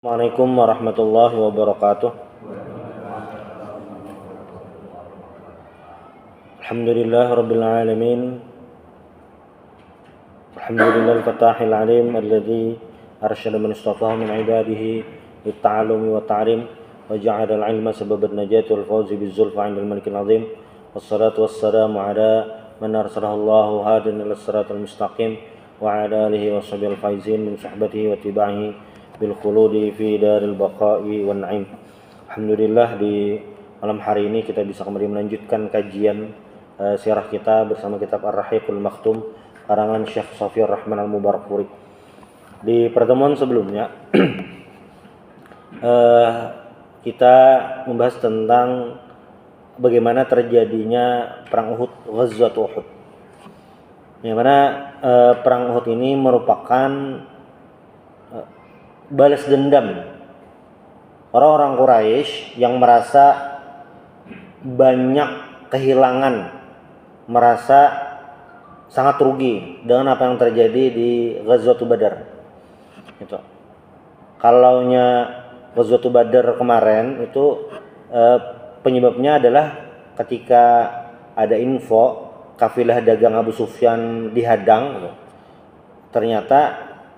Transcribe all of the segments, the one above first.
Assalamualaikum warahmatullahi wabarakatuh. Alhamdulillah rabbil alamin. Alhamdulillah al-fatahil alim alladhi arsyada man istafaha min ibadihi lit-ta'allumi wa ta'lim wa ja'ala al-'ilma sababan najati wal fawzi biz-zulfa 'inda al-malikil 'azim. Wassalatu wassalamu ala man arsalahu Allahu hadiyan ila siratal mustaqim wa ala alihi wa sahbihi al-faizin min sahbatihi wa tiba'ihi bil khuludi fi daril baqa'i wan na'im. Alhamdulillah di malam hari ini kita bisa kembali melanjutkan kajian sirah kita bersama kitab Ar-Rahiqul Maktum karangan Syekh Shafiyur Rahman Al-Mubarakfuri. Di pertemuan sebelumnya kita membahas tentang bagaimana terjadinya perang Uhud, Ghazwat Uhud. Yang mana perang Uhud ini merupakan balas dendam orang-orang Quraisy yang merasa banyak kehilangan, merasa sangat rugi dengan apa yang terjadi di Ghazwat Badar. Itu. Kalaunya Ghazwat Badar kemarin itu penyebabnya adalah ketika ada info kafilah dagang Abu Sufyan dihadang, gitu. Ternyata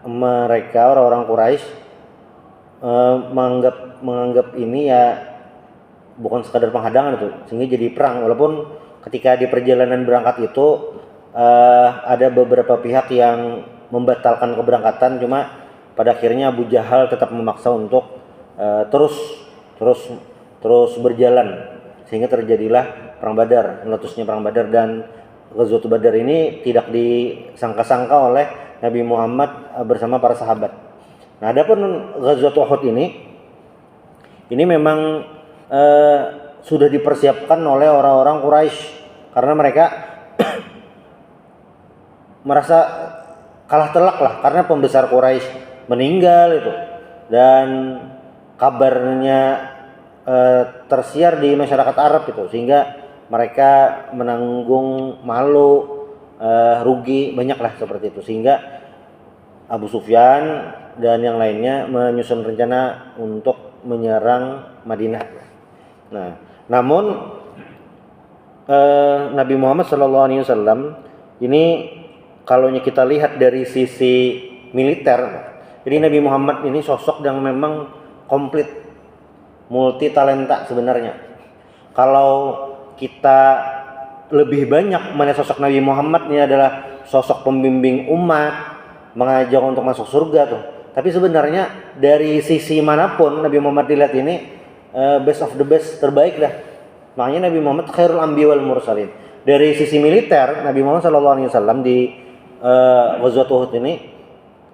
mereka orang-orang Quraisy menganggap ini ya bukan sekadar penghadangan itu, sehingga jadi perang. Walaupun ketika di perjalanan berangkat itu ada beberapa pihak yang membatalkan keberangkatan, cuma pada akhirnya Abu Jahal tetap memaksa untuk terus berjalan, sehingga terjadilah perang Badar, meletusnya perang Badar. Dan Ghazwat Badar ini tidak disangka-sangka oleh Nabi Muhammad bersama para sahabat. Nah, adapun Ghazwat Uhud ini memang sudah dipersiapkan oleh orang-orang Quraisy karena mereka merasa kalah telak lah karena pembesar Quraisy meninggal itu, dan kabarnya tersiar di masyarakat Arab itu, sehingga mereka menanggung malu, rugi banyak lah seperti itu, sehingga Abu Sufyan dan yang lainnya menyusun rencana untuk menyerang Madinah. Nah, namun Nabi Muhammad SAW ini kalau kita lihat dari sisi militer, jadi Nabi Muhammad ini sosok yang memang komplit, multi talenta sebenarnya. Kalau kita lebih banyak melihat sosok Nabi Muhammad ini adalah sosok pembimbing umat, mengajak untuk masuk surga tuh. Tapi sebenarnya dari sisi manapun Nabi Muhammad dilihat ini best of the best, terbaik dah. Makanya Nabi Muhammad khairul anbiya wal mursalin. Dari sisi militer Nabi Muhammad SAW di Ghazwat Uhud ini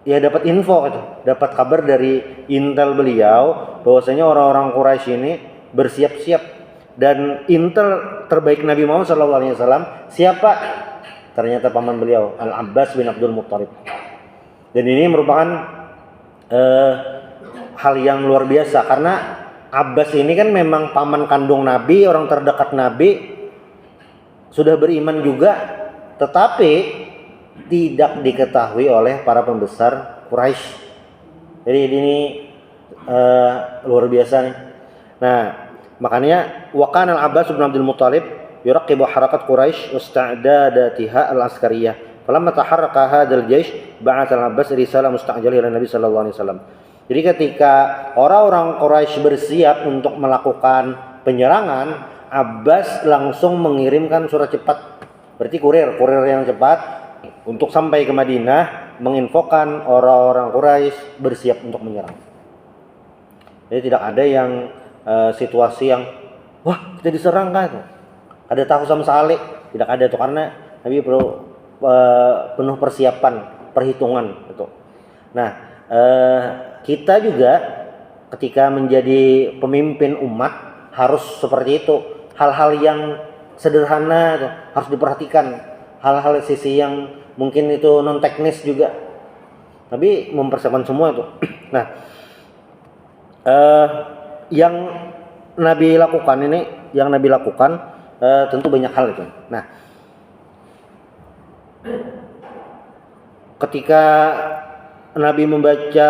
ya dapat info gitu, dapat kabar dari intel beliau bahwasanya orang-orang Quraisy ini bersiap-siap, dan intel terbaik Nabi Muhammad SAW siapa? Ternyata paman beliau Al-Abbas bin Abdul Muttalib. Dan ini merupakan hal yang luar biasa karena Abbas ini kan memang paman kandung Nabi, orang terdekat Nabi, sudah beriman juga, tetapi tidak diketahui oleh para pembesar Quraisy. Jadi ini luar biasa nih. Nah, makanya waqana Al-Abbas bin Abdul Muttalib yuraqibu harakat Quraisy wasta'dadatiha al-askariyah. Falamma taharraka hadzal jaish ba'atha Al-Abbas risalah musta'jalah ila Nabi sallallahu alaihi wasallam. Jadi ketika orang-orang Quraisy bersiap untuk melakukan penyerangan, Abbas langsung mengirimkan surat cepat. Berarti kurir yang cepat untuk sampai ke Madinah menginfokan orang-orang Quraisy bersiap untuk menyerang. Jadi tidak ada yang situasi yang wah kita diserang kan, ada tahu sama sekali, tidak ada itu, karena Nabi perlu penuh persiapan, perhitungan gitu. Nah, kita juga ketika menjadi pemimpin umat harus seperti itu. Hal-hal yang sederhana gitu, harus diperhatikan. Hal-hal sisi yang mungkin itu non teknis juga, tapi mempersiapkan semua itu. Nah, yang Nabi lakukan tentu banyak hal itu. Nah, ketika Nabi membaca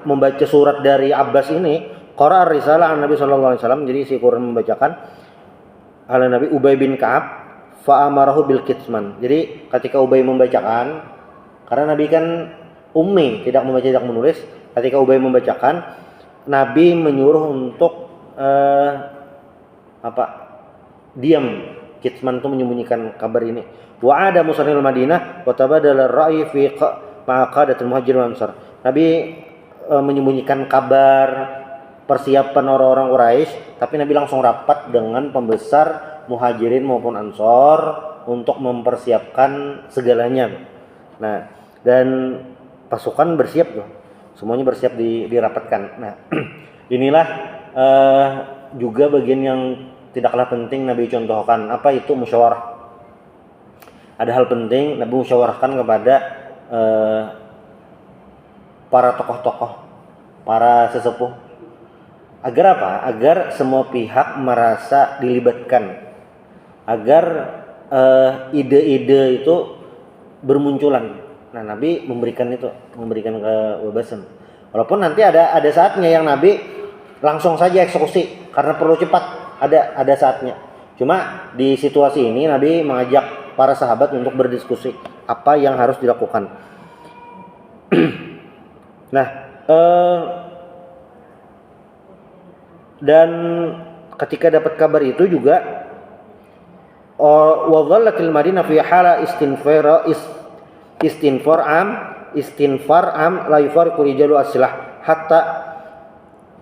membaca surat dari Abbas ini, qara'a risalah an Nabi sallallahu alaihi wasallam, jadi si Quran membacakan ala Nabi Ubay bin Ka'ab fa amarahu bil kitman. Jadi ketika Ubay membacakan, karena Nabi kan ummi, tidak membaca tidak menulis, ketika Ubay membacakan, Nabi menyuruh untuk diam. Kitman itu menyembunyikan kabar ini. Wa ada musannil Madinah wa tabadala ar-ra'yi fi maqadatul muhajirin wal ansar. Nabi menyembunyikan kabar persiapan orang-orang Quraisy, tapi Nabi langsung rapat dengan pembesar muhajirin maupun ansor untuk mempersiapkan segalanya. Nah, dan pasukan bersiap tuh. Semuanya bersiap dirapatkan. Nah, inilah juga bagian yang tidaklah penting Nabi contohkan. Apa itu musyawarah? Ada hal penting Nabi musyawarahkan kepada para tokoh-tokoh, para sesepuh. Agar apa? Agar semua pihak merasa dilibatkan. Agar ide-ide itu bermunculan. Nah, Nabi memberikan kebebasan. Walaupun nanti ada saatnya yang Nabi langsung saja eksekusi karena perlu cepat. Ada saatnya. Cuma di situasi ini Nabi mengajak para sahabat untuk berdiskusi apa yang harus dilakukan. Nah, dan ketika dapat kabar itu juga wa dhallatil Madinah fi hala istinfar am la yufariqu rijalu aslah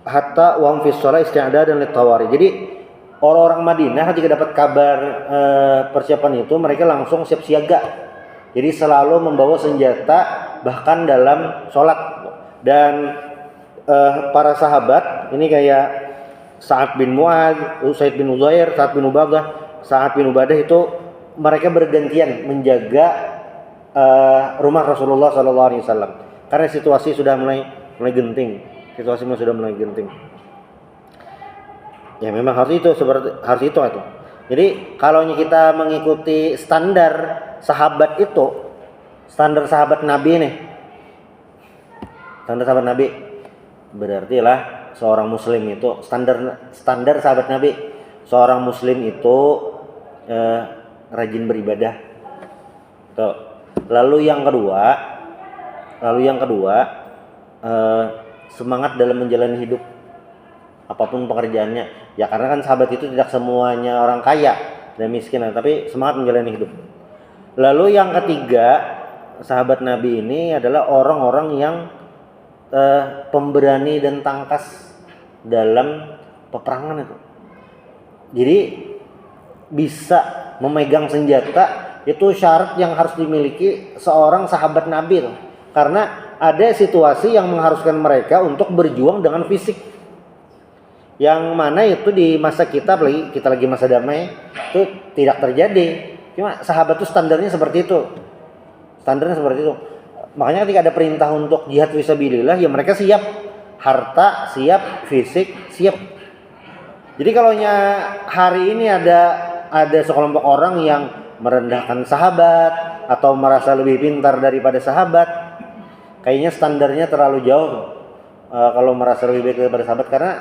hatta wa hum fi shalah isti'dadan litawari. Jadi orang-orang Madinah ketika dapat kabar persiapan itu, mereka langsung siap siaga. Jadi selalu membawa senjata bahkan dalam sholat. Dan para sahabat ini kayak Sa'ad bin Mu'adz, Usaid bin Uzair, Sa'ad bin Ubadah itu mereka bergantian menjaga rumah Rasulullah SAW karena situasi sudah mulai genting. Ya memang harus itu. Jadi kalau kita mengikuti standar sahabat Nabi nih. Standar sahabat Nabi berarti lah seorang muslim itu standar sahabat Nabi. Seorang muslim itu rajin beribadah. Tuh. Lalu yang kedua semangat dalam menjalani hidup. Apapun pekerjaannya, ya karena kan sahabat itu tidak semuanya orang kaya dan miskin, tapi semangat menjalani hidup. Lalu yang ketiga, sahabat Nabi ini adalah orang-orang yang pemberani dan tangkas dalam peperangan itu. Jadi bisa memegang senjata itu syarat yang harus dimiliki seorang sahabat Nabi itu. Karena ada situasi yang mengharuskan mereka untuk berjuang dengan fisik. Yang mana itu di masa kita lagi masa damai itu tidak terjadi. Cuma sahabat itu standarnya seperti itu. Makanya ketika ada perintah untuk jihad fisabilillah, ya mereka siap, harta siap, fisik siap. Jadi kalau hari ini ada sekelompok orang yang merendahkan sahabat atau merasa lebih pintar daripada sahabat, kayaknya standarnya terlalu jauh. Kalau merasa lebih baik daripada sahabat, karena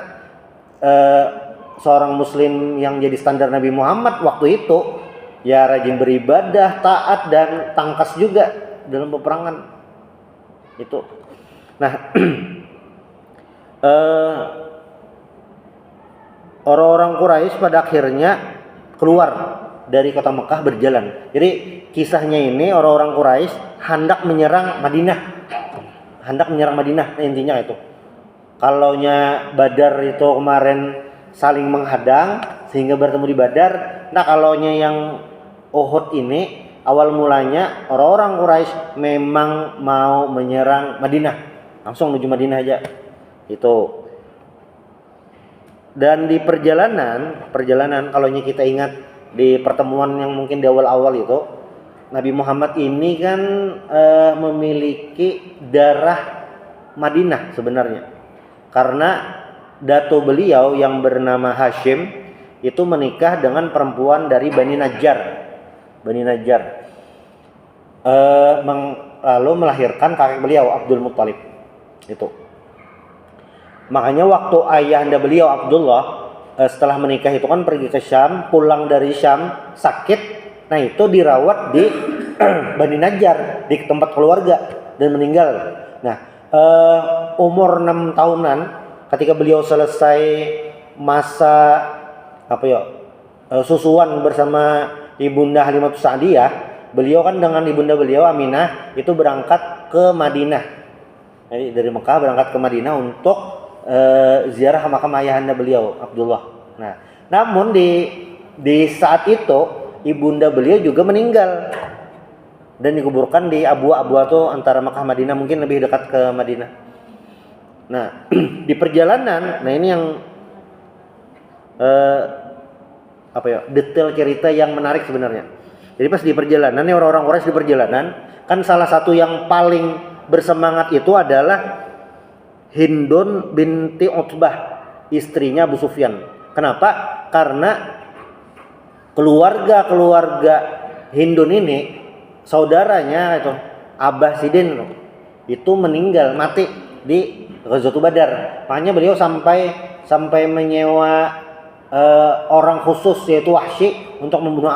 seorang muslim yang jadi standar Nabi Muhammad waktu itu ya rajin beribadah, taat dan tangkas juga dalam peperangan itu. Nah, orang-orang Quraisy pada akhirnya keluar dari kota Mekah berjalan. Jadi kisahnya ini orang-orang Quraisy hendak menyerang Madinah. Nah, intinya itu. Kalaunya Badar itu kemarin saling menghadang sehingga bertemu di Badar. Nah, kalaunya yang Uhud ini awal mulanya orang-orang Quraisy memang mau menyerang Madinah. Langsung menuju Madinah aja. Itu. Dan di perjalanan kalaunya kita ingat di pertemuan yang mungkin di awal-awal itu, Nabi Muhammad ini kan memiliki darah Madinah sebenarnya. Karena dato beliau yang bernama Hashim itu menikah dengan perempuan dari Bani Najjar. Lalu melahirkan kakek beliau Abdul Muttalib. Itu. Makanya waktu ayahanda beliau Abdullah setelah menikah itu kan pergi ke Syam, pulang dari Syam sakit. Nah itu dirawat di Bani Najjar, di tempat keluarga, dan meninggal. Nah umur 6 tahunan ketika beliau selesai masa susuan bersama ibunda Halimatus Sa'diyah, beliau kan dengan ibunda beliau Aminah itu berangkat ke Madinah. Jadi dari Mekah berangkat ke Madinah untuk ziarah makam ayahanda beliau Abdullah. Nah, namun di saat itu ibunda beliau juga meninggal dan dikuburkan di Abwa. Abwa itu antara Mekah Madinah, mungkin lebih dekat ke Madinah. Nah, di perjalanan, nah ini yang detail cerita yang menarik sebenarnya. Jadi pas di perjalanan nih, orang-orang Quraisy di perjalanan kan salah satu yang paling bersemangat itu adalah Hindun binti Utbah, istrinya Abu Sufyan. Kenapa? Karena keluarga Hindun ini, saudaranya itu Abbasidin itu meninggal mati di Ghazwatul Badar. Makanya beliau sampai menyewa orang khusus yaitu Wahsy untuk membunuh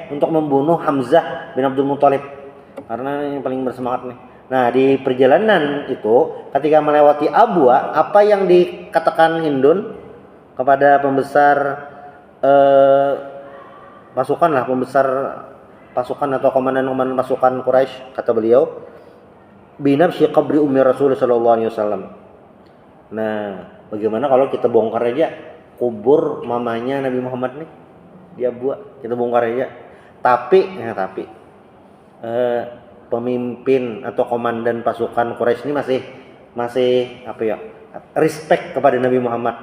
untuk membunuh Hamzah bin Abdul Muthalib, karena yang paling bersemangat nih. Nah di perjalanan itu ketika melewati Abwa, apa yang dikatakan Hindun kepada pembesar pasukan atau komandan pasukan Quraisy, kata beliau, binafsi qabri ummi Rasul sallallahu alaihi wasallam. Nah bagaimana kalau kita bongkar aja kubur mamanya Nabi Muhammad nih di Abwa, kita bongkar aja. Tapi pemimpin atau komandan pasukan Quraisy ini masih respect kepada Nabi Muhammad.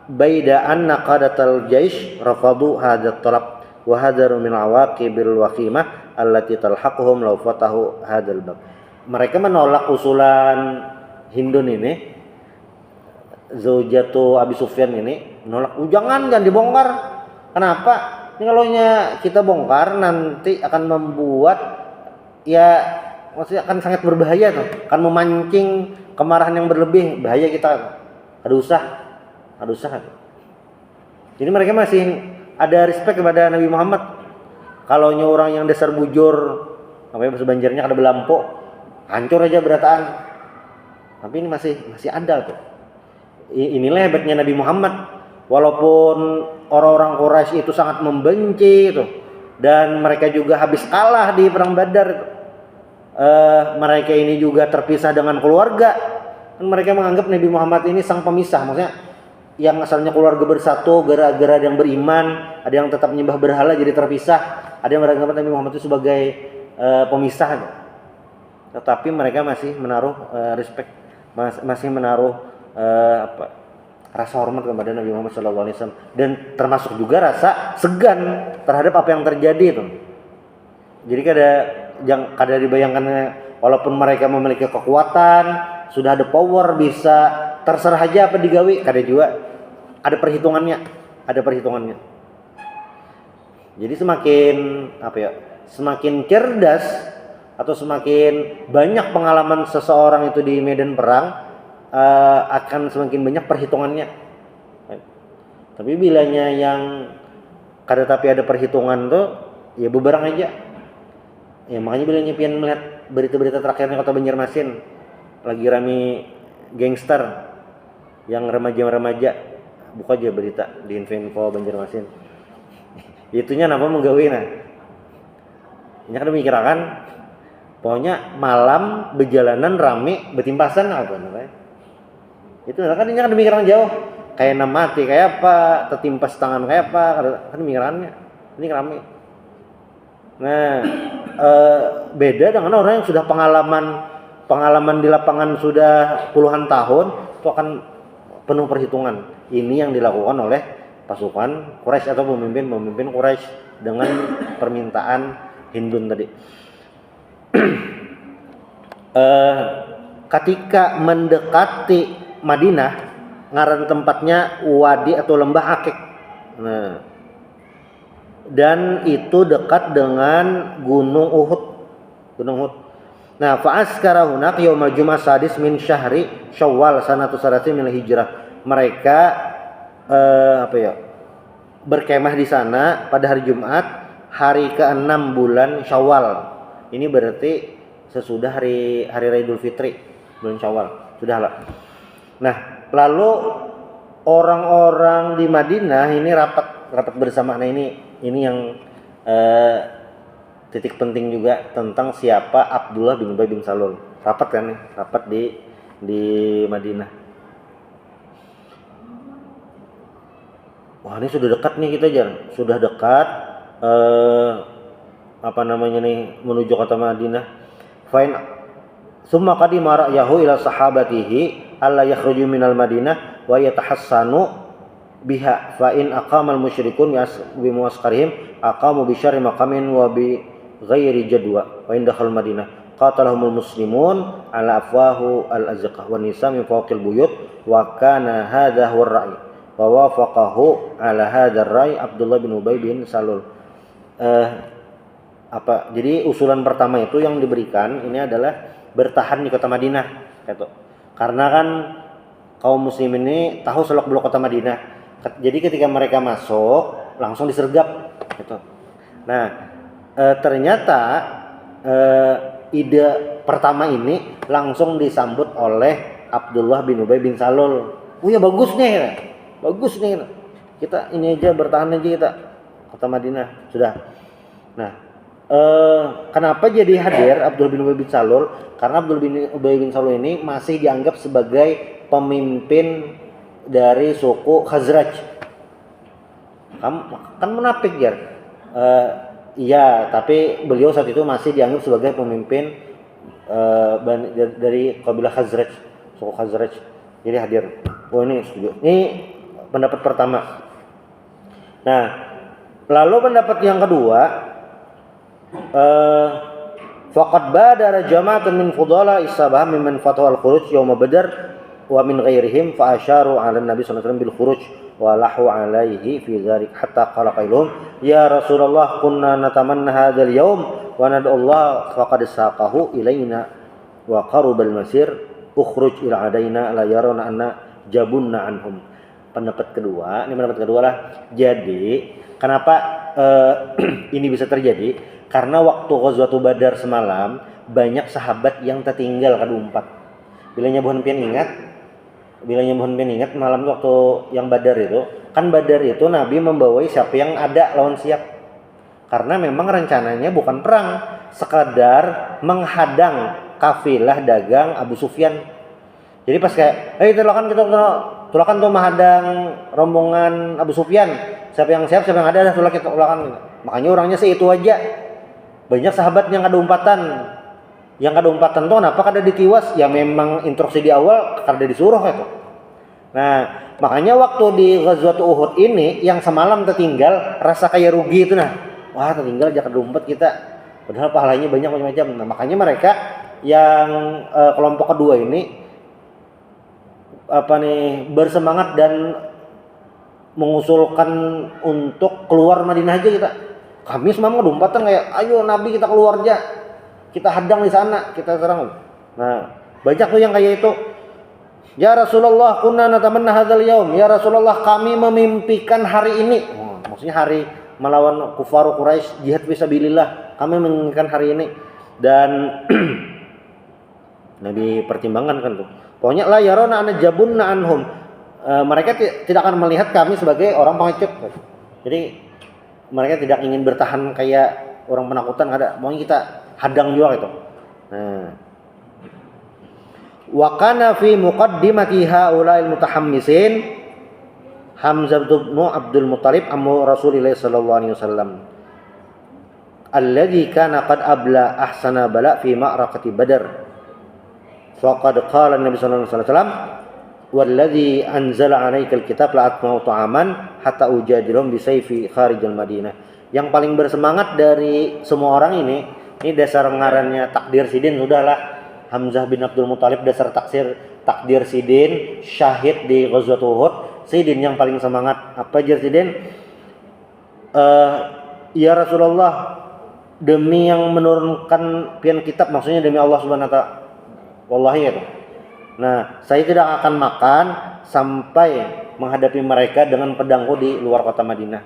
Baidaan naqadatal jaish rafadu hadat talab wa hadaru min awaqibil waqimah allati talhaquhum law fatahu hadal bab. Mereka menolak usulan Hindun ini, zaujatu Abi Sufyan ini menolak. Jangan dibongkar. Kenapa? Ini kalau kita bongkar nanti akan membuat maksudnya akan sangat berbahaya tuh, akan memancing kemarahan yang berlebih, bahaya kita. Ada usaha. Jadi mereka masih ada respect kepada Nabi Muhammad. Kalau orang yang dasar bujur, bahasa Banjarnya kada belampo, hancur aja berataan. Tapi ini masih ada tuh. Inilah hebatnya Nabi Muhammad. Walaupun orang-orang Quraisy itu sangat membenci itu, dan mereka juga habis kalah di perang Badar itu. Mereka ini juga terpisah dengan keluarga. Dan mereka menganggap Nabi Muhammad ini sang pemisah. Maksudnya yang asalnya keluarga bersatu gara-gara yang beriman, ada yang tetap menyembah berhala jadi terpisah, ada yang menganggap Nabi Muhammad itu sebagai pemisah. Tetapi mereka masih menaruh respect, masih menaruh rasa hormat kepada Nabi Muhammad SAW, dan termasuk juga rasa segan terhadap apa yang terjadi itu. Jadi kada dibayangkan, walaupun mereka memiliki kekuatan, sudah ada power, bisa terserah aja apa digawi, kada juga ada perhitungannya. Jadi semakin cerdas atau semakin banyak pengalaman seseorang itu di medan perang, akan semakin banyak perhitungannya. Tapi bilanya yang tapi ada perhitungan tuh, ya beberang aja. Ya makanya bilanya pian melihat berita-berita terakhirnya Kota Banjarmasin lagi rame gangster yang remaja, buka aja berita di info Banjarmasin. Itunya napa menggawe nah. Ini kan mikirakan pokoknya malam berjalanan rame betimpasan apa namanya. Itu kan ini kan demikiran jauh, kayak mati kayak apa, tertimpas tangan kayak apa, kan demikirannya. Ini rame. Nah, beda dengan orang yang sudah pengalaman di lapangan sudah puluhan tahun, itu akan penuh perhitungan. Ini yang dilakukan oleh pasukan Quraisy atau pemimpin Quraisy dengan permintaan Hindun tadi. Ketika mendekati Madinah, ngaran tempatnya Wadi atau Lembah Akik. Nah, dan itu dekat dengan Gunung Uhud. Nah, fa'askara hunak yaumal jum'ah sadis min syahri Syawal sanatu salatin min hijrah. Mereka berkemah di sana pada hari Jumat, hari ke-6 bulan Syawal. Ini berarti sesudah hari Raya Idul Fitri, bulan Syawal. Sudahlah. Nah, lalu orang-orang di Madinah ini rapat bersama. Nah, ini yang titik penting juga tentang siapa Abdullah bin Ubay bin Salul. Rapat kan nih, rapat di Madinah. Wah, ini sudah dekat nih kita Jan. Sudah dekat menuju kota Madinah. Fain summa qadima ra'yahu ila sahabatihi alla yakhruju minal Madinah wa yatahassanu biha fa in aqamal musyrikun bi muasqarihim aqamu bi syarri maqamin wa bi ghairi jadwa wa in dakhal Madinah qatalahumul muslimun ala afwahu al-azqah wa nisa min fawqil buyut wa kana hadha huwa ar-ra'i wa wafaqahu ala hadha ar-ra'i Abdullah bin Ubay bin Salul. Jadi usulan pertama itu yang diberikan ini adalah bertahan di kota Madinah gitu. Karena kan kaum muslim ini tahu seluk-beluk kota Madinah. Jadi ketika mereka masuk langsung disergap gitu. Nah, ternyata ide pertama ini langsung disambut oleh Abdullah bin Ubay bin Salul. Oh ya bagus nih. Kita ini aja bertahan aja kita kota Madinah sudah. Nah, kenapa jadi hadir Abdullah bin Ubay bin Salul? Karena Abdullah bin Ubay bin Salul ini masih dianggap sebagai pemimpin dari suku Khazraj. Kan munafik ya. Iya, tapi beliau saat itu masih dianggap sebagai pemimpin dari kabilah Khazraj, suku Khazraj. Jadi hadir. Oh ini setuju. Ini pendapat pertama. Nah, lalu pendapat yang kedua, faqad badara jama'atun min fudala isabah mimman fatahu al-khuruj yawma badar wa min ghairihim fa asyaru 'ala an-nabi sallallahu alaihi wasallam bil khuruj wa lahu 'alaihi fi dzalik hatta qala qailum ya Rasulullah kunna natamanna hadzal yawm wa nad'u Allah faqad saqahu ilaina wa qarubal masir ukhruj ila adaina la yaruna anna jabunna anhum. Pendapat kedua lah. Jadi kenapa ini bisa terjadi? Karena waktu Ghazwatul Badar semalam banyak sahabat yang tertinggal kadumpat. Bilanya buhan pian ingat malam waktu yang Badar itu, kan Badar itu Nabi membawai siapa yang ada lawan siap. Karena memang rencananya bukan perang, sekadar menghadang kafilah dagang Abu Sufyan. Jadi pas kayak, tulakan tuh menghadang rombongan Abu Sufyan. Siapa yang siap, siapa yang ada tulakan. Makanya orangnya itu aja. Banyak sahabat yang ada umpatan. Yang ada umpatan tuh kenapa kada ditiwas? Ya memang instruksi di awal kada disuruh itu. Nah, makanya waktu di Ghazwat Uhud ini yang semalam tertinggal rasa kayak rugi itu nah. Wah, tertinggal jangan umpet kita. Padahal pahalanya banyak macam-macam. Nah, makanya mereka yang kelompok kedua ini bersemangat dan mengusulkan untuk keluar Madinah aja kita. Kami semua ngedumpatan kayak ayo Nabi kita keluar aja. Kita hadang di sana, kita serang. Nah, banyak tuh yang kayak itu. Ya Rasulullah, kunna natamanna hadzal yaum. Ya Rasulullah, kami memimpikan hari ini. Maksudnya hari melawan kufar Quraisy, jihad fisabilillah. Kami menginginkan hari ini. Dan Nabi pertimbangkan kan tuh. Pokoknya la yarona ana jabunna anhum. Mereka tidak akan melihat kami sebagai orang pengecut. Jadi mereka tidak ingin bertahan kayak orang penakutan ada. Maunya kita hadang juga gitu. Nah. Wa kana fi muqaddimati haula'il mutahammisin Hamzah bin Abdul Muttalib ammu Rasulillah sallallahu alaihi wasallam. Alladzi kana qad abla ahsana bala fi ma'rakati Badar. Faqad qala Nabi sallallahu alaihi wasallam walladzi anzala 'alaikal kitab la atma'u ta'aman hatta ujadilhum bi sayfi kharijal Madinah. Yang paling bersemangat dari semua orang ini dasar ngarannya takdir sidin sudahlah. Hamzah bin Abdul Muttalib dasar takdir sidin syahid di Ghazwat Uhud. Sidin yang paling semangat. Apa jar sidin? Ya Rasulullah, demi yang menurunkan pian kitab, maksudnya demi Allah Subhanahu wa taala. Wallahi itu. Nah, saya tidak akan makan sampai menghadapi mereka dengan pedangku di luar kota Madinah.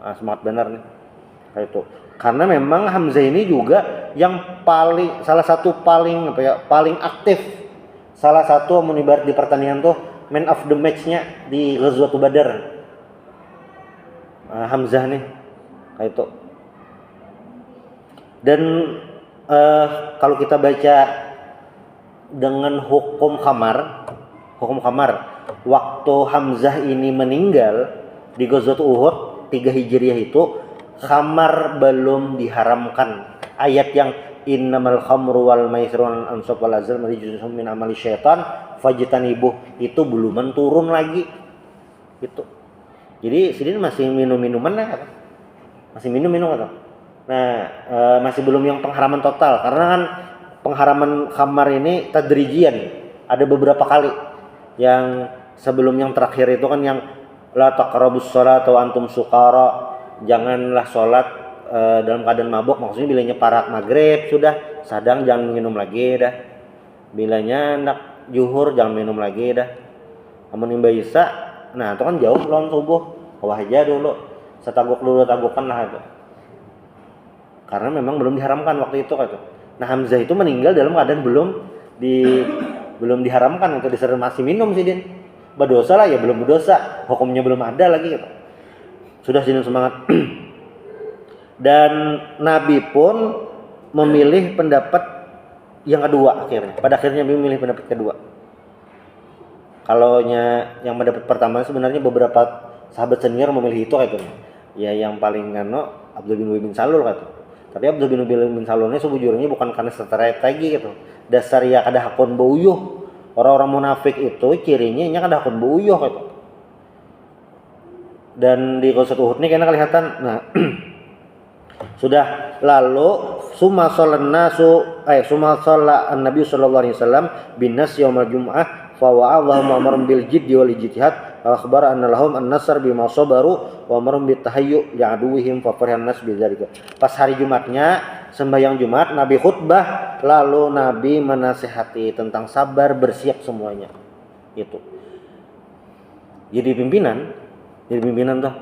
Nah, semangat benar nih. Kayak itu. Karena memang Hamzah ini juga yang salah satu paling paling aktif. Salah satu menibar di pertandingan tuh man of the match-nya di Ghazwatul Badar. Hamzah nih. Kayak itu. Dan kalau kita baca dengan hukum khamar, waktu Hamzah ini meninggal di Ghazwatul Uhud 3 Hijriah itu, khamar belum diharamkan. Ayat yang innamal khamru wal maisru wal ansab wal azlam rijsun min amali syaitan fajtanibuh itu belum turun lagi. Itu. Jadi sidin masih minum-minuman ya, masih minum atau. Nah, masih belum yang pengharaman total, karena kan pengharaman khamar ini tadrijian, ada beberapa kali. Yang sebelum yang terakhir itu kan yang la taqrabus shalat wa antum sukara, janganlah sholat dalam keadaan mabuk, maksudnya bilanya parak maghrib sudah sadang jangan minum lagi dah, bilanya nak juhur jangan minum lagi dah, amun imba isa, nah itu kan jauh lawan subuh, wah aja dulu setaguk dulu tagukan lah itu. Karena memang belum diharamkan waktu itu gitu. Nah, Hamzah itu meninggal dalam keadaan belum diharamkan, untuk disuruh masih minum sih Din. Berdosa lah ya, belum berdosa, hukumnya belum ada lagi gitu. Sudah sini semangat. Dan Nabi pun memilih pendapat yang kedua akhirnya. Pada akhirnya memilih pendapat kedua. Kalau yang pendapat pertama sebenarnya beberapa sahabat senior memilih itu gitu. Ya yang paling Abdul bin Ubay bin Salul gitu. Tapi Abdul bin Ubay bin Salul ini sebujurnya bukan karena strategi gitu. Dasar ya kada hakun beuyuh. Orang-orang munafik itu cirinya kada hakun beuyuh gitu. Dan di Ghazwatul Uhud ini kayaknya kelihatan. Nah, sudah lalu summa shalla an-nabi sallallahu alaihi wasallam bin nas yaumal jum'ah fa wa'adhahum amran bil jiddi wal ijtihad wa akhbara anna lahum an-nasr bima sabaru wa amran bit tahayyu li'aduwihim fa farihan nas bidzalika. Pas hari Jumatnya, sembahyang Jumat, Nabi khutbah, lalu Nabi menasihati tentang sabar, bersiap semuanya. Itu. Jadi pimpinan tuh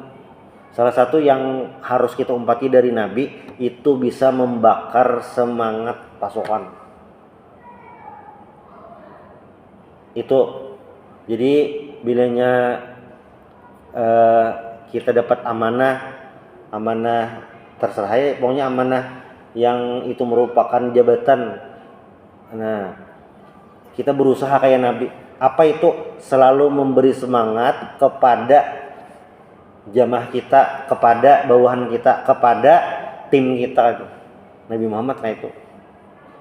salah satu yang harus kita umpati dari Nabi itu bisa membakar semangat pasukan. Itu jadi bilanya kita dapat amanah terserah ya, pokoknya amanah yang itu merupakan jabatan. Nah, kita berusaha kayak Nabi. Apa itu? Selalu memberi semangat kepada jamaah kita, kepada bawahan kita, kepada tim kita itu. Nabi Muhammad nah itu.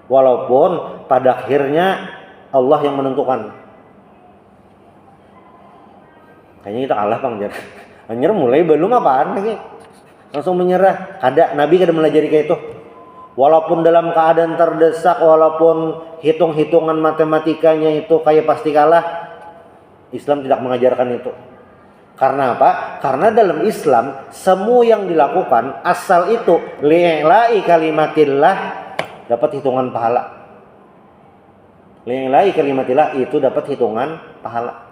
Walaupun pada akhirnya Allah yang menentukan. Kayaknya kita kalah Bang Jar. Menyerah mulai belum apaan lagi. Langsung menyerah. Nabi kada melajari kayak itu. Walaupun dalam keadaan terdesak, walaupun hitung-hitungan matematikanya itu kayak pasti kalah, Islam tidak mengajarkan itu. Karena apa? Karena dalam Islam semua yang dilakukan asal itu li'la'i kalimatillah dapat hitungan pahala. Li'la'i kalimatillah itu dapat hitungan pahala.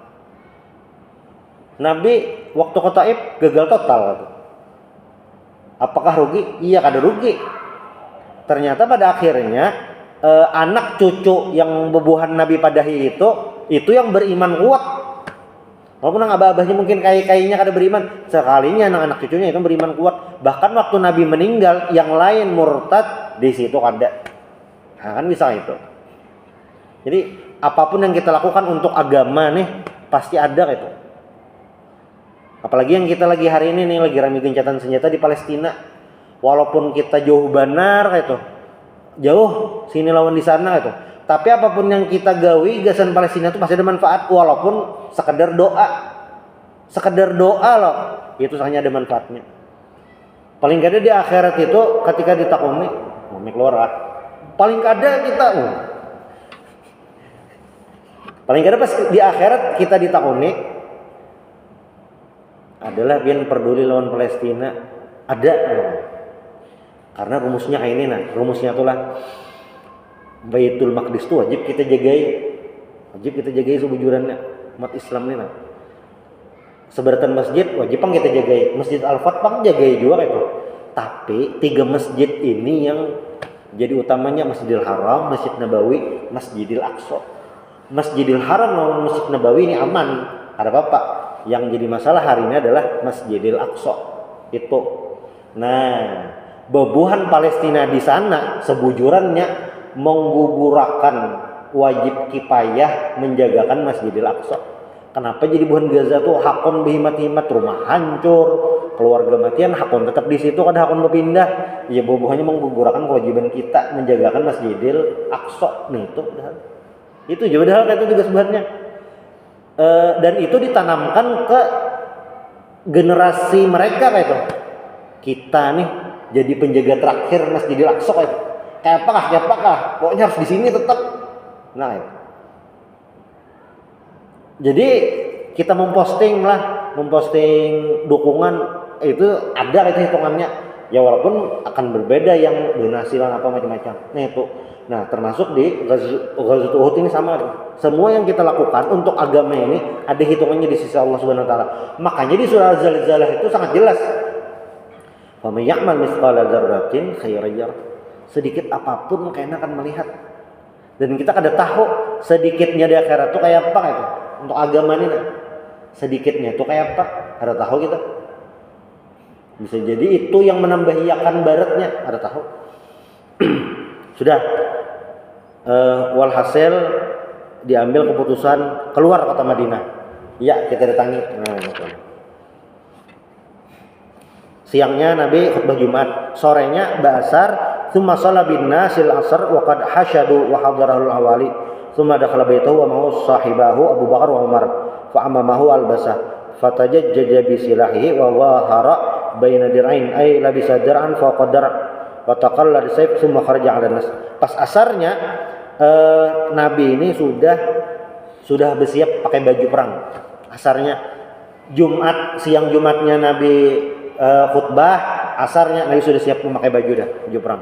Nabi waktu ke Taif gagal total. Apakah rugi? Iya, kada rugi. Ternyata pada akhirnya anak cucu yang bebuhan Nabi padahi itu yang beriman kuat. Walaupun abah-abahnya mungkin kayaknya kada beriman, sekalinya anak-anak cucunya itu beriman kuat. Bahkan waktu Nabi meninggal, yang lain murtad, di situ kada. Nah, kan bisa itu. Jadi apapun yang kita lakukan untuk agama nih pasti ada itu. Apalagi yang kita lagi hari ini nih lagi rame gencatan senjata di Palestina. Walaupun kita jauh benar itu, jauh sini lawan di sana itu. Tapi apapun yang kita gawi gasan Palestina itu pasti ada manfaat, walaupun sekedar doa loh, itu hanya ada manfaatnya. Paling kada di akhirat itu ketika ditakuni mau keluar paling kada kita paling kada pas di akhirat kita ditakuni adalah biar peduli lawan Palestina ada. Karena rumusnya kayak ini nah, rumusnya itulah Baitul Maqdis itu wajib kita jagai sebujurannya umat Islam ini nah. Seberatan masjid wajib pang kita jagai, Masjid Al-Fat pang jagai juga itu. Tapi 3 masjid ini yang jadi utamanya Masjidil Haram, Masjid Nabawi, Masjidil Aqsa. Masjidil Haram dan Masjid Nabawi ini aman, ada apa-apa. Yang jadi masalah hari ini adalah Masjidil Aqsa itu. Nah, bebuhan Palestina di sana sebujurannya menggugurkan wajib kifayah menjagakan Masjidil Aqsa. Kenapa jadi buhan Gaza tuh hakon behimat-himat, rumah hancur, keluarga matian, hakon tetap di situ kan hakon berpindah. Ya bubuhannya menggugurkan kewajiban kita menjagakan Masjidil Aqsa. Nah itu juga itu juga sebenarnya. Dan itu ditanamkan ke generasi mereka kayak itu. Kita nih jadi penjaga terakhir Masjidil Aqsa kayak itu. Kayak apakah? Pokoknya harus di sini tetap. Nah, itu. Jadi kita memposting dukungan itu ada itu hitungannya. Ya walaupun akan berbeda yang donasi lah apa macam-macam. Nah itu. Nah termasuk di Ghazwatul Uhud ini sama. Semua yang kita lakukan untuk agama ini ada hitungannya di sisi Allah Subhanahu Wa Taala. Makanya di surah Az-Zalzalah itu sangat jelas. Wa may ya'mal mithqala dzarratin khairan yarah. Sedikit apapun kayaknya akan melihat. Dan kita kada tahu sedikitnya di akhirat itu kayak apa itu. Untuk agama ini sedikitnya itu kayak apa? Ada tahu kita? Bisa jadi itu yang menambahiakan baratnya, ada tahu? Sudah. Walhasil diambil keputusan keluar kota Madinah. Ya, kita datangi. Siangnya Nabi khutbah Jumat, sorenya ba'asar, thumma shalla bin nasil asr wa qad hashadu wa hadarahul awali. Thumma dakhala baitahu wa ma'ahu sahibahu Abu Bakar wa Umar fa amamahu albasah fatajajjaja bi silahihi wa wahara baina dir'ain ay labisa dir'an fa qadar wa taqalla bi sayf thumma kharaja 'ala nas. Pas asarnya Nabi ini sudah bersiap pakai baju perang. Asarnya siang Jumatnya Nabi khutbah, asarnya Nabi sudah siap memakai baju perang.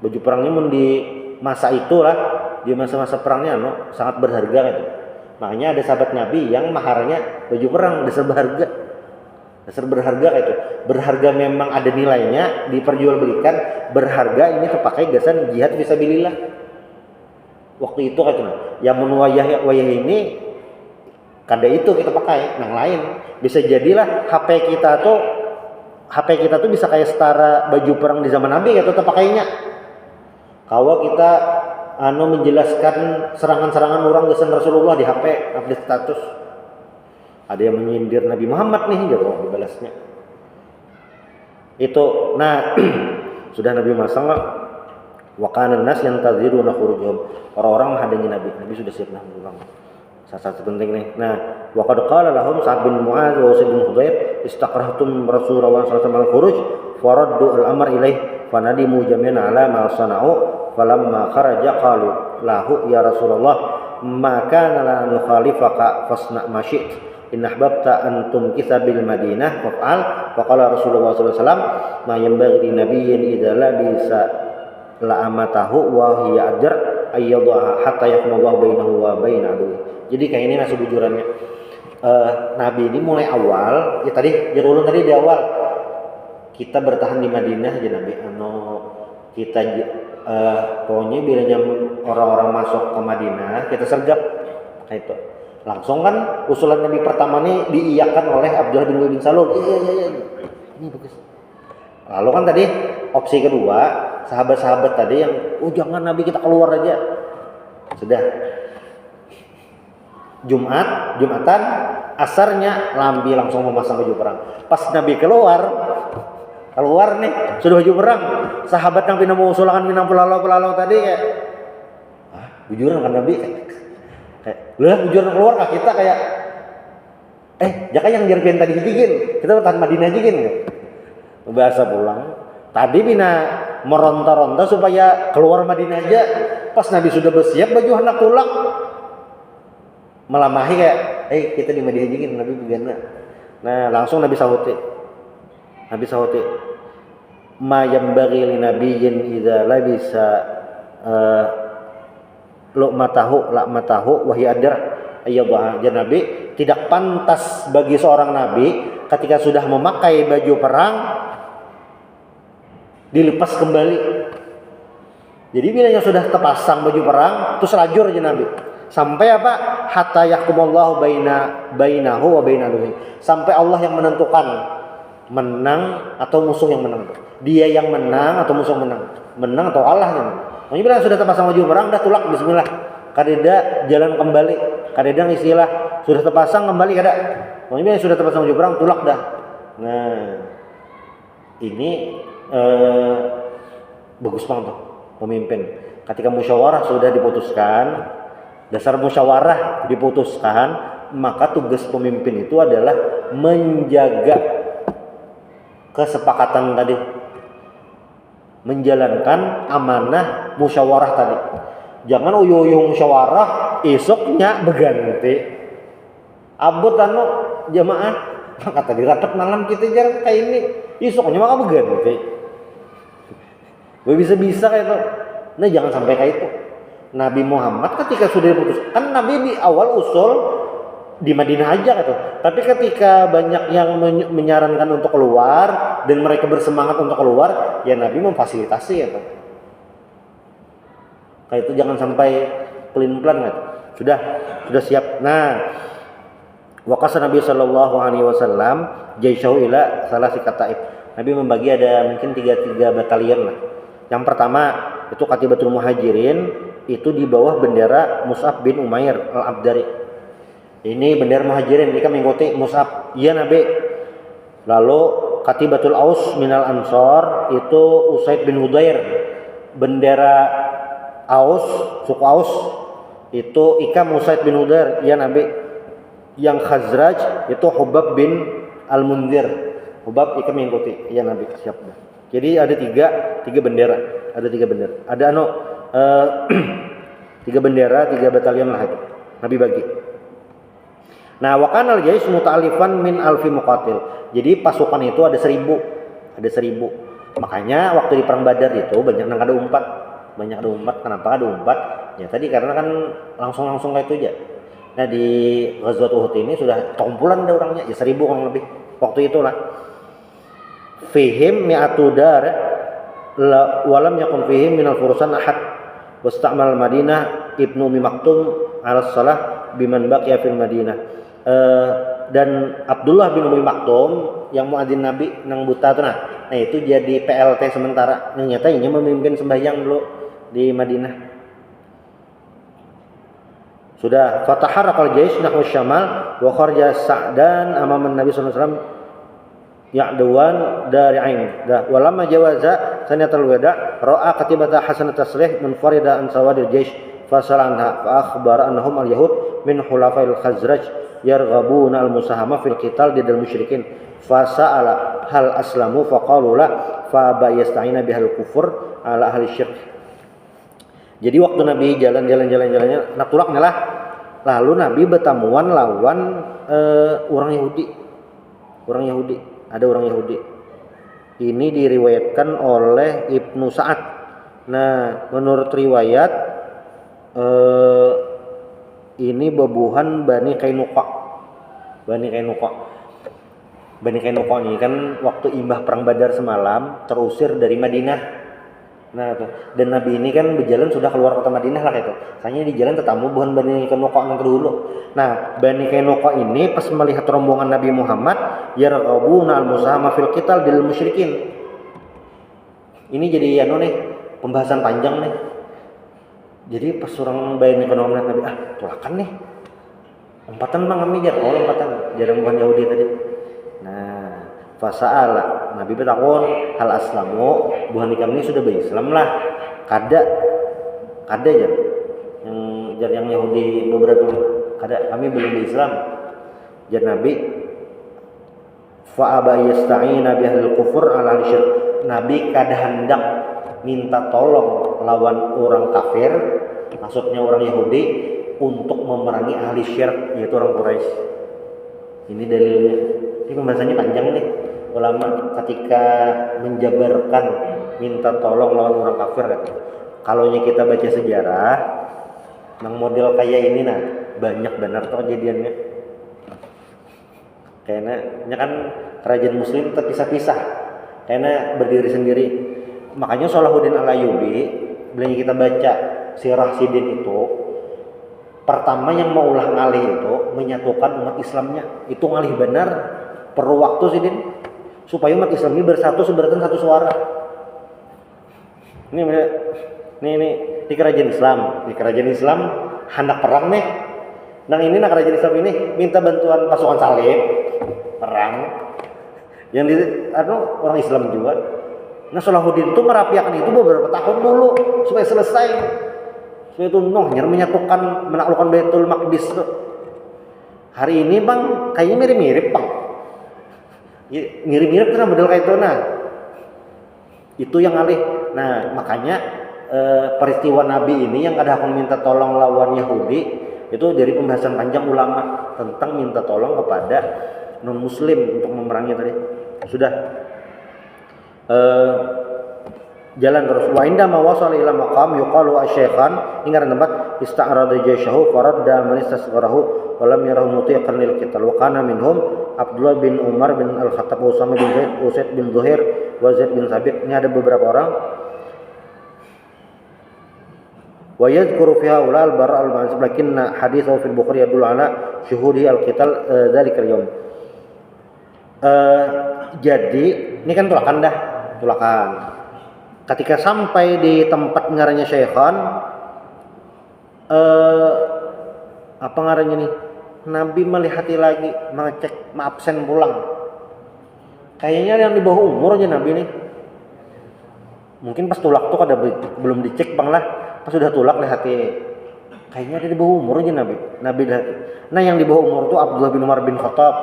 Baju perangnya di masa itulah, di masa-masa perangnya sangat berharga gitu. Makanya ada sahabat Nabi yang maharnya baju perang, dasar berharga gitu. Berharga memang ada nilainya, diperjualbelikan, berharga ini terpakai gasan jihad fisabilillah. Waktu itu gitu. Yang wayah ini kada itu kita pakai, yang lain. Bisa jadilah HP kita tuh bisa kayak setara baju perang di zaman Nabi gitu terpakainya. Kalau kita menjelaskan serangan-serangan orang gesan Rasulullah di HP, update status. Ada yang menyindir Nabi Muhammad nih, gitu dibalasnya. Itu, nah sudah Nabi masang wa kana nas yantaziruna khurujuhum. Orang-orang menghadangi Nabi sudah siap pulang. Satu penting nih. Nah, wa qad qala lahum Sa'd bin Mu'adz wa Usaid bin Hudayr istaqrahtum Rasulullah sallallahu alaihi wasallam al-khuruj faraddu al-amr ilaih fanadimu jami'an ala ma sana'u falamma kharaja qalu lahu ya Rasulullah ma kana la nukhalifaka fasna ma syi't in ahbabta an tumkitha bil Madinah fa'al faqala Rasulullah sallallahu alaihi wasallam ma yanbaghi nabiyyin idza labisa la amatahu wa hiya adr ayyadha hatta yakmallahu bainahu wa bain adu. Jadi kayak ini nasi bujurannya. Nabi ini mulai awal, ya tadi di awal kita bertahan di Madinah aja Nabi. Kita pokoknya bilanya orang-orang masuk ke Madinah kita sergap kayak itu. Langsung kan usulan Nabi pertama ini diiyakan oleh Abdullah bin Ubay bin Salul. Iya. Ini bagus. Lalu kan tadi opsi kedua, sahabat-sahabat tadi yang jangan Nabi kita keluar aja. Sudah. Jumatan, asarnya Lambi langsung memasang baju perang. Pas Nabi keluar nih sudah baju perang. Sahabat yang pindah mau usulan minang pelalau tadi kayak, bujuran kan Nabi kayak, bujuran keluar kah kita kayak, jaka yang jarpin tadi hijigin, kita bertahan Madinah hijigin ya. Bahasa pulang. Tadi bina meronta-ronta supaya keluar Madinah aja. Pas Nabi sudah bersiap baju hendak pulang. Melamahi kayak, kita di Madinah jingin Nabi begana. Nah langsung Nabi sahuti. Nabi sahute ma yambaghi li nabiyyin idza labisa lu'matahu wa hiya adra ayyadha. Nabi tidak pantas bagi seorang nabi ketika sudah memakai baju perang dilepas kembali. Jadi bila yang sudah terpasang baju perang terus lajur aja Nabi. Sampai apa? Hatta yahkumallahu bainahu wa bainaluhi. Sampai Allah yang menentukan menang atau musuh yang menang. Dia yang menang atau musuh yang menang. Menang atau Allah yang menang. Makanya bila sudah terpasang baju perang dah tulak bismillah. Kadeda jalan kembali. Kadeda istilah sudah terpasang kembali kada. Makanya bila sudah terpasang baju perang tulak dah. Nah, ini bagus banget tuh pemimpin. Ketika musyawarah sudah diputuskan, dasar musyawarah diputuskan, maka tugas pemimpin itu adalah menjaga kesepakatan tadi, menjalankan amanah musyawarah tadi. Jangan uyuh-uyuh musyawarah, esoknya berganti. Abot anu jamaah, kata di rapat malam kita jarang kayak ini, esoknya maka berganti. Bisa-bisa kayak itu. Nah jangan sampai kayak itu. Nabi Muhammad ketika sudah diputus, kan Nabi di awal usul di Madinah aja gitu. Tapi ketika banyak yang menyarankan untuk keluar dan mereka bersemangat untuk keluar, ya Nabi memfasilitasi gitu. Kayak itu jangan sampai pelin-pelan gitu. Sudah siap. Nah, waqasa Nabi sallallahu alaihi wasallam jaisyahu ila salasi kataib. Nabi membagi ada mungkin 3 batalion lah. Yang pertama itu Katibatul Muhajirin, itu di bawah bendera Mus'ab bin Umair al-Abdari. Ini bendera Muhajirin, ini kan mengikuti Mus'ab. Iya Nabi. Lalu Katibatul Aus minal Ansor itu Usaid bin Hudair. Bendera Aus, suku Aus itu Ikam Usaid bin Hudair. Iya Nabi. Yang Khazraj itu Hubab bin Al-Munzir. Hubab Ikam mengikuti. Iya Nabi, siap. Jadi ada tiga bendera, ada 3 bendera. Ada 3 bendera, 3 batalion lah itu. Nabi bagi. Nah, wa kana al-jaysh muta'alifan min alfi muqatil. Jadi pasukan itu ada 1000. Makanya waktu di perang Badar itu banyak yang ada umpat. Kenapa ada umpat? Ya tadi karena kan langsung kayak itu aja. Nah, di Ghazwat Uhud ini sudah kumpulan ada orangnya, ya 1000 kurang lebih. Waktu itulah. Fihim mi'atu dar walam yakun fihim minal furusan ahad wasta'mal Madinah Ibnu Umi Maktum ala salah biman baqiya fil Madinah. Dan Abdullah bin Umi Maktum yang muadzin Nabi nang buta tuh nah itu jadi PLT sementara, yang nyata ini memimpin sembahyang dulu di Madinah. Sudah fataharraqal jaysh nahwa syamal wa kharaja Sa'dan amaman Nabi sallallahu alaihi wasallam ya'duwan dari ain. Dah walamma jawaza sanatul wada ra'a katibata hasanat taslih munfarida an sawadil jaysh fasalanha fa akhbara annahum al-yahud min hulafail khazraj yarghabuna al-musahama fil qital didal musyrikin fasa'ala hal aslamu faqalu la fa bayasta'ina bihal kufur ala ahli syirk. Jadi waktu Nabi jalan-jalannya nak tulaknya lah, lalu Nabi bertamuan lawan orang Yahudi. Ada orang Yahudi. Ini diriwayatkan oleh Ibnu Sa'ad. Nah, menurut riwayat ini bebuhan Bani Qainuqa. Bani Qainuqa ini kan waktu imbah perang Badar semalam terusir dari Madinah. Nah, tuh. Dan Nabi ini kan berjalan sudah keluar kota Madinah lah itu. Hanya di jalan ketemu bukan Bani Qainuqa yang dulu. Nah, Bani Qainuqa ini pas melihat rombongan Nabi Muhammad, yarghabuna al-musahama fil qital bil musyrikin. Ini jadi nih, pembahasan panjang nih. Jadi pas orang Bani Qainuqa melihat Nabi, tulakan nih. Lompatan Bang kami lompatan. Jarang bukan Yahudi tadi. Nah, fasa'ala Nabi bertakon hal aslamu buhan kami sudah berislam lah kada ya yang Yahudi beberapa kada kami belum berislam jar Nabi fa aba yasta'ina bihal kufur ala syirk. Nabi kada hendak minta tolong lawan orang kafir, maksudnya orang Yahudi, untuk memerangi ahli syirk yaitu orang Quraisy. Ini dalilnya. Ini pembahasannya panjang nih. ulama ketika menjabarkan minta tolong lawan orang kafir gitu. Kalau kita baca sejarah yang model kayak ini nah banyak benar tuh kejadiannya. Kayaknya kan kerajaan muslim terpisah-pisah, kayaknya berdiri sendiri. Makanya Salahuddin Al-Ayyubi bila kita baca Sirah Sidin itu pertama yang mau ulah ngalih itu menyatukan umat Islamnya. Itu ngalih benar perlu waktu Sidin supaya umat Islam ini bersatu seberatan satu suara. Ini kerajaan Islam hendak perang nih. Nah ini kerajaan Islam ini minta bantuan pasukan salib perang yang orang Islam juga. Nah Salahuddin itu merapiakan itu beberapa tahun dulu supaya selesai, supaya itu menyatukan menaklukkan Baitul Maqdis tuh. Hari ini bang kayaknya mirip-mirip bang, mirip-mirip tuh model kayak itu. Nah itu yang alih. Nah makanya peristiwa Nabi ini yang ada aku minta tolong lawan Yahudi itu dari pembahasan panjang ulama tentang minta tolong kepada non muslim untuk memerangi tadi. Sudah jalan terus. Wa inda ma wasala ila maqam yuqalu asy-syaikhan hingga tempat ista'rada jayshahu faradda man istasgharahu wa lam yarahu mutiqan lil qital wa kana minhum Abdullah bin Umar bin Al-Khattab, Usama bin Zaid, Usaid bin Zuhair wa Zaid bin Sabit. Ini ada beberapa orang. Wa yadhkuru fiha ulal bara al-ma'asib lakinna hadithu fil Bukhari yadullu ala syuhudi al-qital dzalikal yaum. Jadi ini kan tulakan. Ketika sampai di tempat ngarannya Syaikhan, apa ngarannya nih? Nabi melihati lagi, mengecek, absen pulang. Kayaknya yang di bawah umur aja Nabi nih. Mungkin pas tulak tuh ada belum dicek bang lah. Pas sudah tulak lihati, kayaknya ada di bawah umur aja Nabi lihati. Nah yang di bawah umur tuh Abdullah bin Umar bin Khattab,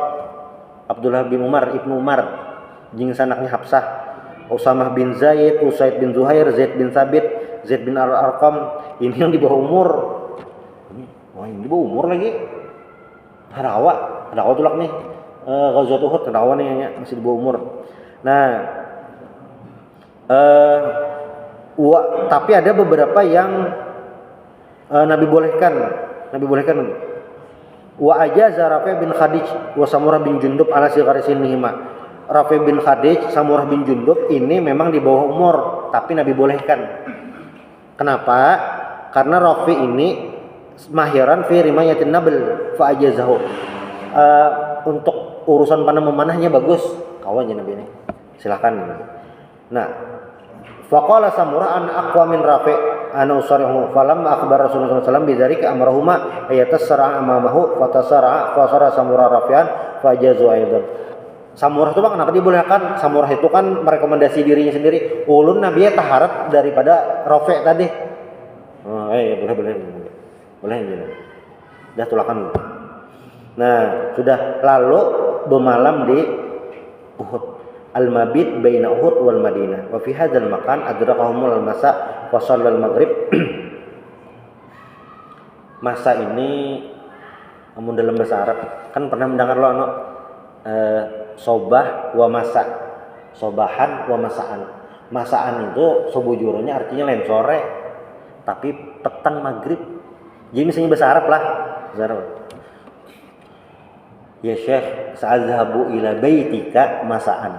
Abdullah bin Umar ibnu Umar, jeung anaknya Hafsah, Usamah bin Zaid, Usaid bin Zuhair, Zaid bin Sabit, Zaid bin Al-Arqam. Ini yang di bawah umur. Wah ini di bawah umur lagi. Harawa tulak nih. Ghazwat Uhud harawa nih masih di bawah umur. Nah, tapi ada beberapa yang Nabi bolehkan. Wa ajaza Rafi' bin Khadij wa Samurah bin Jundub ala sighari sinihima. Rafi' bin Khadij, Samurah bin Jundub ini memang di bawah umur, tapi Nabi bolehkan. Kenapa? Karena Rafi' ini mahiran fi rimayatin nabil fa ajazahu. Untuk urusan panah memanahnya bagus, kawannya Nabi ini. Silakan. Nah, faqala Samurah an aqwa min Rafi' ana usarihu falamma akhbar Rasulullah sallallahu alaihi wasallam bidzalika amrahuma ayatasra amamahu fatasara fasara Samurah Rafi'an fajazu aidan. Samurah itu kenapa dibolehkan? Samurah itu kan merekomendasi dirinya sendiri. Ulun Nabi taharat daripada Rafi' tadi. Boleh. Dah tulakan. Nah, sudah lalu bermalam di Uhud. Al-mabit baina Uhud wal Madinah. Wa fi hadzal makan adrakahumul masa wa shallal maghrib. Masa ini namun dalam bahasa Arab kan pernah mendengar lo sobah wa masa. Sobahan wa masaan. Masaan itu sebujurnya artinya lain sore, tapi petang maghrib. Jadi misalnya bahasa Arab lah. Ya Syekh, sa'adhabu ila baitika masaan.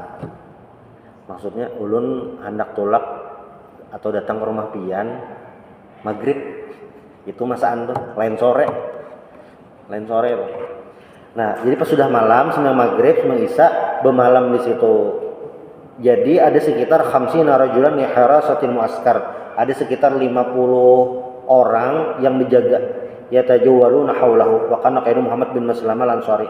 Maksudnya ulun hendak tulak atau datang ke rumah pian maghrib. Itu masaan tuh, lain sore tuh. Nah, jadi pas sudah malam, semang maghrib, semang isya, bermalam di situ. Jadi ada sekitar 50 rajulan hirasatil muaskar. Ada sekitar 50 orang yang menjaga. Yatajawwaluna haulahu wa kana qaidu Muhammad bin Maslamah al-Ansari.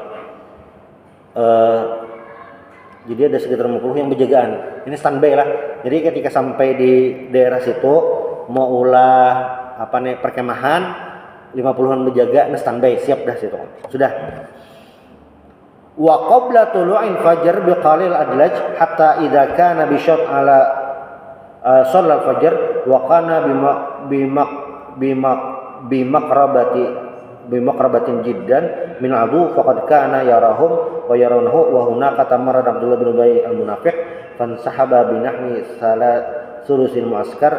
Jadi ada sekitar 50 yang berjagaan. Ini standby lah. Jadi ketika sampai di daerah situ mau ulah perkemahan, 50-an berjaga, standby, siap dah situ. Sudah. Wa qabla tulu'il fajr biqalil adlaj hatta idza kana bi syat ala shallal fajr wa kana bimaqrabati bimaqrabatin jiddan min adu faqad kana yarahum wa yarawnahu wa hunaka tamarrad Abdullah bin Ubay al-Munafiq fansahaba binahwi sulusil muaskar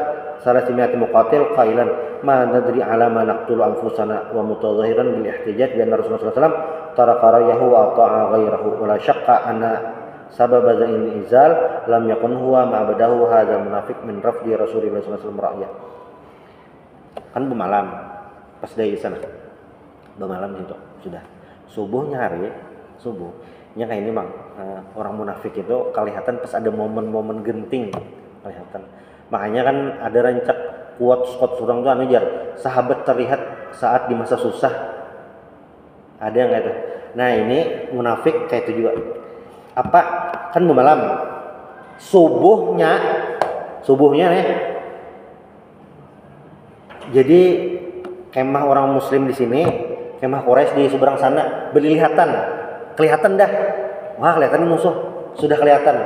salasimiati muqatil qailan ma nadri ala ma naqtulu anfusana wa mutadhahiran bil ihtijaj bi anna Rasulullah sallallahu alaihi wasallam taraka rayahu wa ta'a ghairahu wa la syaqqa anna sabab dzal izal lam yakun huwa ma'badahu hadzal munafiq min rafdi Rasulullah sallallahu alaihi wasallam ra'ya. Kan bermalam pas dari sana bermalam itu sudah subuhnya hari subuhnya kayak ini bang, orang munafik itu kelihatan pas ada momen-momen genting kelihatan. Makanya kan ada rancak kuat skot surang tuh jar sahabat terlihat saat di masa susah, ada yang kayak itu. Nah ini munafik kayak itu juga apa kan bermalam subuhnya nih. Jadi kemah orang muslim di sini, kemah Quraisy di seberang sana kelihatan dah. Wah, kelihatan musuh, sudah kelihatan.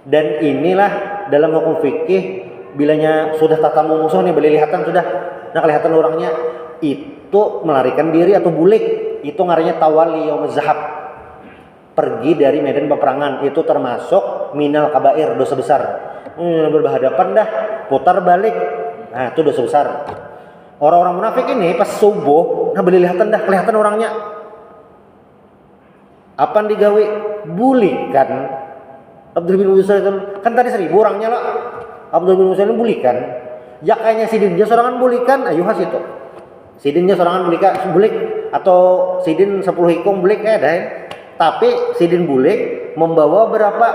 Dan inilah dalam hukum fikih bilanya sudah tatamu musuh nih berlihatan sudah. Nah, kelihatan orangnya itu melarikan diri atau bulik. Itu ngarannya tawali yaum zahab. Pergi dari medan peperangan itu termasuk minal kabair, dosa besar. Berhadapan dah, putar balik. Nah, itu dosa besar. Orang-orang munafik ini pas subuh, nah berlihatan dah, kelihatan orangnya. Apaan digawe? Bulikan. Abdul bin Ubay kan tadi 1000 orangnya lah. Abdul bin Ubay bulikan. Ya kayaknya sidinnya sorangan bulikan, ayo has itu. Sidinnya sorangan bulik atau sidin 10 hikung bulik dah. Tapi sidin bulik membawa berapa?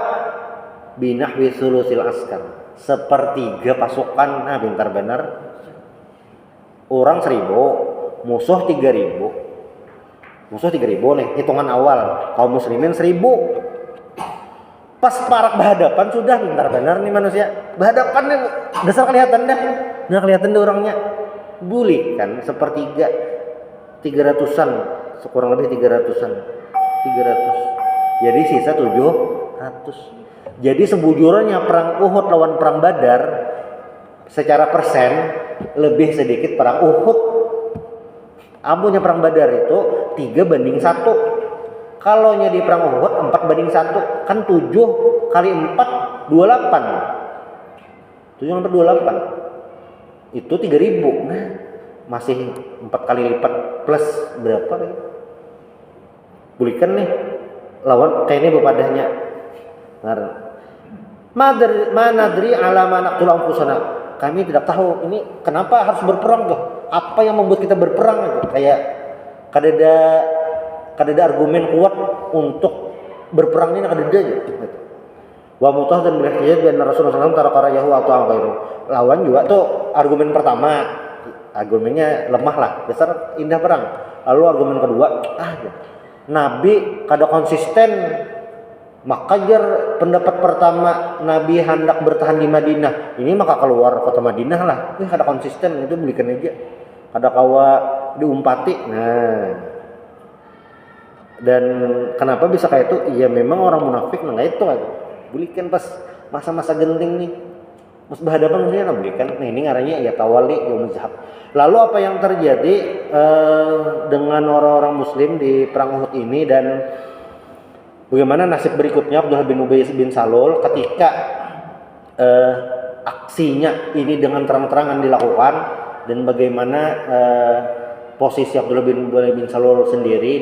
Binahwi sulusil askar. Sepertiga pasukan. Nah, pintar benar. Orang 1000, musuh 3000. Musuh 3000 nih, hitungan awal. Kaum muslimin 1000. Pas parak berhadapan sudah pintar benar nih manusia. Berhadapan nih dasar kelihatan dah. Nah, kelihatan deh orangnya. Bulikan sepertiga 300-an, sekurang lebih 300-an. 300. Jadi sisa 700. Jadi sebujurnya perang Uhud lawan perang Badar secara persen lebih sedikit perang Uhud. Ampunya perang Badar itu 3:1. Kalau nya di perang Uhud 4:1. Kan 7 kali 4 28. 7 kali 4 28. Itu 3000. Nah, masih 4 kali lipat plus berapa nih? Bulikan nih lawan kayak ini bepadahnya. Manadri ala manaqtul anfusana. Kami tidak tahu ini kenapa harus berperang tuh. Apa yang membuat kita berperang itu? Kayak kadada argumen kuat untuk berperang ini kadada aja gitu. Wa mutah dan berihtijaj dan Rasulullah SAW tarakara yahu atau ghairu. Lawan juga tuh argumen pertama. Argumennya lemah lah, dasar indah perang. Lalu argumen kedua, Nabi kada konsisten. Maka jar pendapat pertama Nabi hendak bertahan di Madinah. Ini maka keluar kota Madinah lah. Kada konsisten itu belikan aja. Kada kawa diumpati. Nah. Dan kenapa bisa kayak itu? Iya memang orang munafik nah itu kan. Belikan pas masa-masa genting nih. Mas berhadapan maksudnya belikan. Nah ini ngarannya ya tawali yaum zahab. Lalu apa yang terjadi dengan orang-orang muslim di perang Uhud ini dan bagaimana nasib berikutnya Abdullah bin Ubay bin Salul ketika aksinya ini dengan terang-terangan dilakukan dan bagaimana posisi Abdullah bin Ubay bin Salul sendiri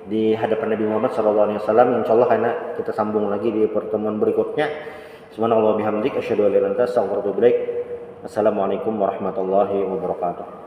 di hadapan Nabi Muhammad SAW. Insyaallah karena kita sambung lagi di pertemuan berikutnya. Subhanallah bihamdik asyhadu an la ilaha illa anta astaghfiruka wa atubu ilaik. Assalamualaikum warahmatullahi wabarakatuh.